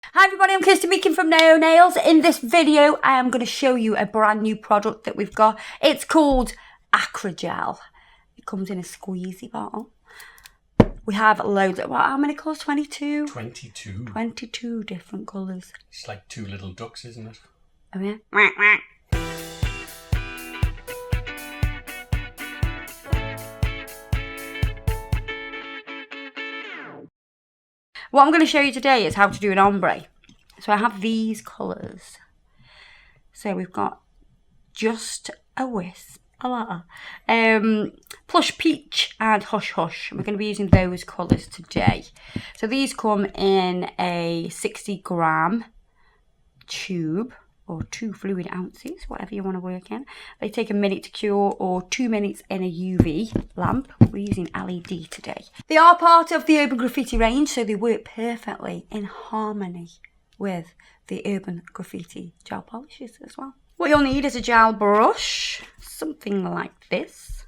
Hi everybody, I'm Kirsty Meakin from Nao Nails. In this video, I am going to show you a brand new product that we've got. It's called Acrogel. It comes in a squeezy bottle. We have loads of, how many colours? 22? 22. 22 different colours. It's like two little ducks, isn't it? Oh yeah? What I'm going to show you today is how to do an ombre. So I have these colours. So we've got Just a Wisp, Plush Peach and Hush Hush. We're going to be using those colours today. So these come in a 60-gram tube or 2 fluid ounces, whatever you want to work in. They take a minute to cure or 2 minutes in a UV lamp. We're using LED today. They are part of the Urban Graffiti range, so they work perfectly in harmony with the Urban Graffiti gel polishes as well. What you'll need is a gel brush, something like this.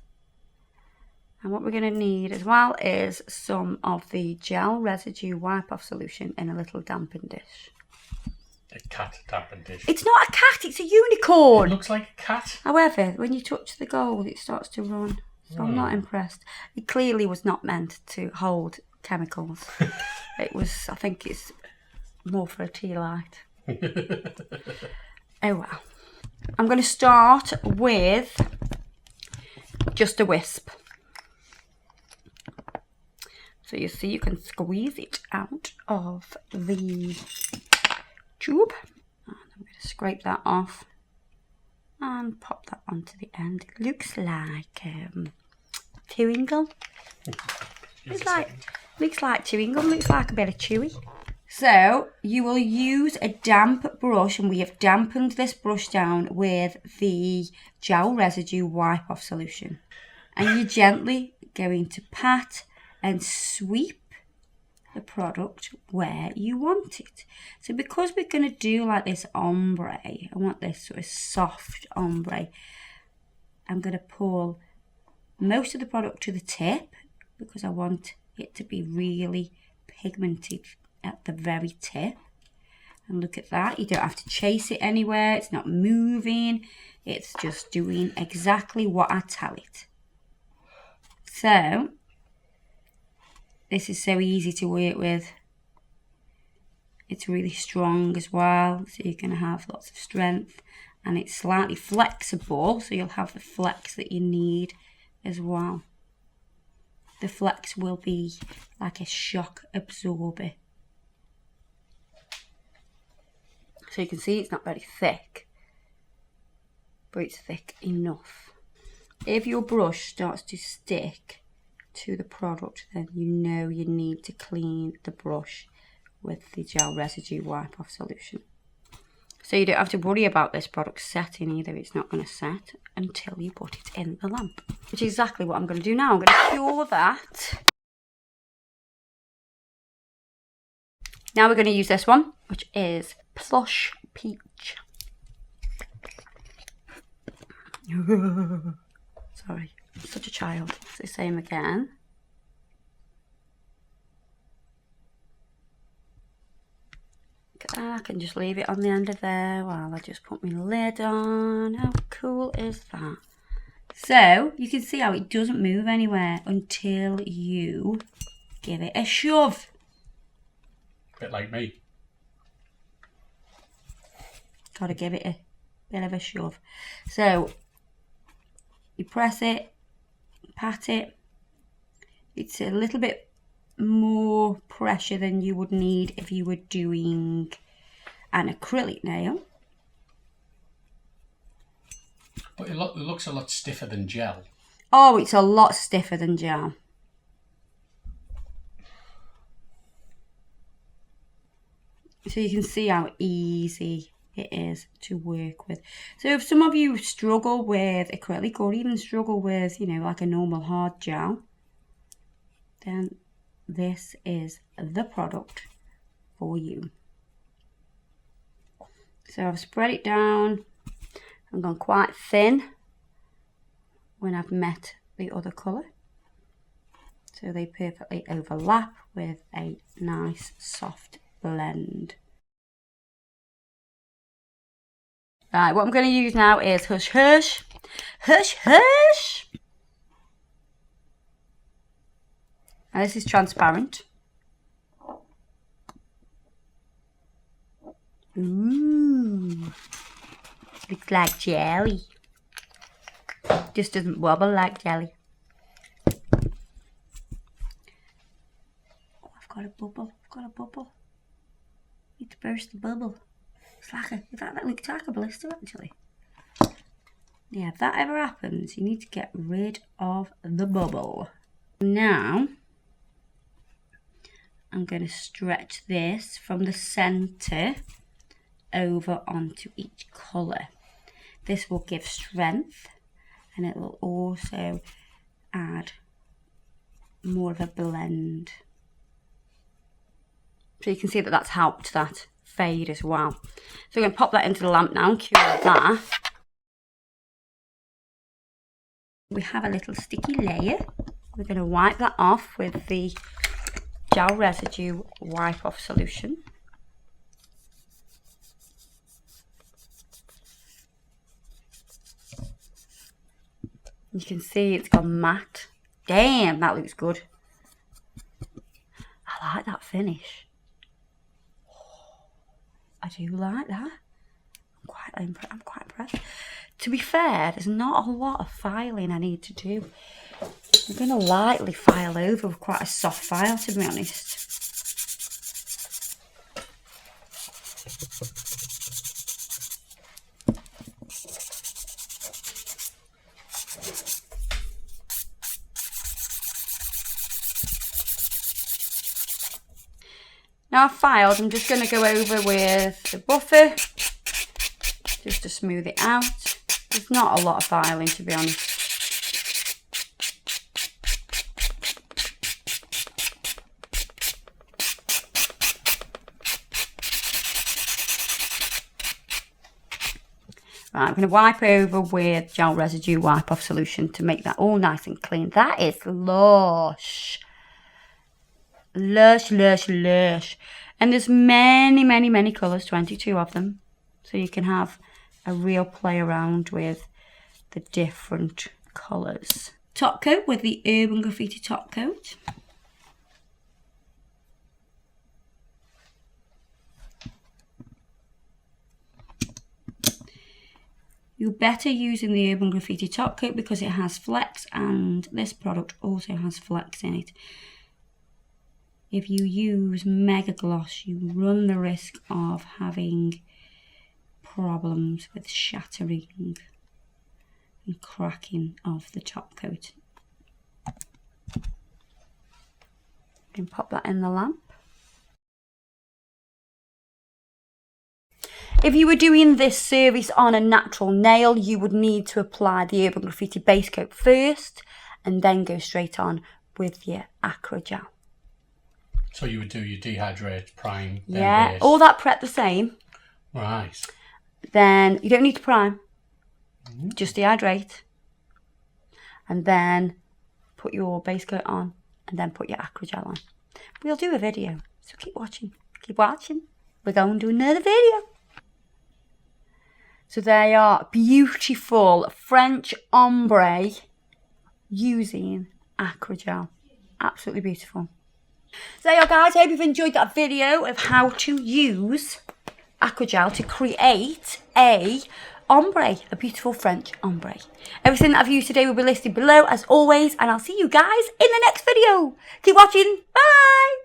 And what we're going to need as well is some of the gel residue wipe-off solution in a little damping dish. A cat damping dish. It's not a cat, it's a unicorn. It looks like a cat. However, when you touch the gold, it starts to run. So I'm not impressed. It clearly was not meant to hold chemicals. It was, I think it's more for a tea light. Oh well. I'm going to start with Just a Wisp. So you see you can squeeze it out of the tube. And I'm going to scrape that off and pop that onto the end. It looks like chewing gum. Looks like chewing gum, looks like a bit of chewy. So you will use a damp brush, and we have dampened this brush down with the gel residue wipe-off solution. And you're gently going to pat and sweep the product where you want it. So because we're going to do like this ombre, I want this sort of soft ombre, I'm going to pull most of the product to the tip because I want it to be really pigmented at the very tip. And look at that, you don't have to chase it anywhere, it's not moving, it's just doing exactly what I tell it. So this is so easy to work with. It's really strong as well, so you're going to have lots of strength, and it's slightly flexible, so you'll have the flex that you need as well. The flex will be like a shock absorber. So you can see it's not very thick, but it's thick enough. If your brush starts to stick to the product, then you know you need to clean the brush with the gel residue wipe-off solution. So you don't have to worry about this product setting either. It's not going to set until you put it in the lamp, which is exactly what I'm going to do now. I'm going to cure that. Now we're going to use this one, which is Plush Peach. Sorry, I'm such a child. It's the same again. Look at that, I can just leave it on the end of there while I just put my lid on. How cool is that? So, you can see how it doesn't move anywhere until you give it a shove. A bit like me. Gotta give it a bit of a shove. So you press it, pat it. It's a little bit more pressure than you would need if you were doing an acrylic nail. But it looks a lot stiffer than gel. Oh, it's a lot stiffer than gel. So you can see how easy it is to work with. So if some of you struggle with acrylic or even struggle with, you know, like a normal hard gel, then this is the product for you. So I've spread it down. I've gone quite thin when I've met the other colour. So they perfectly overlap with a nice soft blend. Right, what I'm going to use now is Hush Hush. Hush Hush. And this is transparent. Ooh. Looks like jelly. Just doesn't wobble like jelly. Oh, I've got a bubble. I've got a bubble. Need to burst the bubble. It's like that looks like a blister actually. Yeah, if that ever happens, you need to get rid of the bubble. Now, I'm going to stretch this from the centre over onto each colour. This will give strength and it will also add more of a blend. So you can see that that's helped that fade as well. So we're going to pop that into the lamp now and cure that. We have a little sticky layer. We're going to wipe that off with the gel residue wipe off solution. You can see it's gone matte. Damn, that looks good. I like that finish. I do like that. I'm quite impressed. To be fair, there's not a lot of filing I need to do. I'm going to lightly file over with quite a soft file, to be honest. Now I've filed, I'm just going to go over with the buffer just to smooth it out. There's not a lot of filing, to be honest. Right, I'm going to wipe over with gel residue wipe off solution to make that all nice and clean. That is lush. Lush, lush, lush. And there's many, many, many colours, 22 of them. So you can have a real play around with the different colours. Top coat with the Urban Graffiti top coat. You're better using the Urban Graffiti top coat because it has flex, and this product also has flex in it. If you use Mega Gloss, you run the risk of having problems with shattering and cracking of the top coat. You can pop that in the lamp. If you were doing this service on a natural nail, you would need to apply the Urban Graffiti base coat first and then go straight on with your Acro Gel. So you would do your dehydrate, prime, then Yeah, base. all that prep the same. Right. Then you don't need to prime, just dehydrate. And then put your base coat on and then put your Acro Gel on. We'll do a video, so keep watching. Keep watching. We're going to do another video. So they are beautiful French ombre using Acro Gel. Absolutely beautiful. So there you go, guys. I hope you've enjoyed that video of how to use Acro Gel to create a ombre, a beautiful French ombre. Everything that I've used today will be listed below as always, and I'll see you guys in the next video. Keep watching. Bye.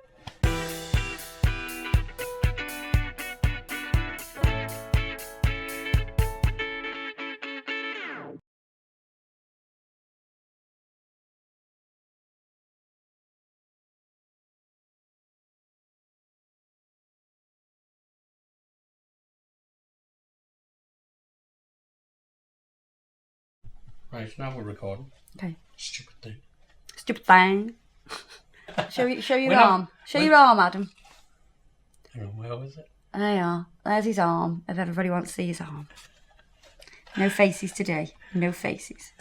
Right, now we're recording. Okay. Stupid thing. Stupid thing. Show your We're not- arm. Show your arm, Adam. Hang on, where was it? There you are. There's his arm, if everybody wants to see his arm. No faces today. No faces.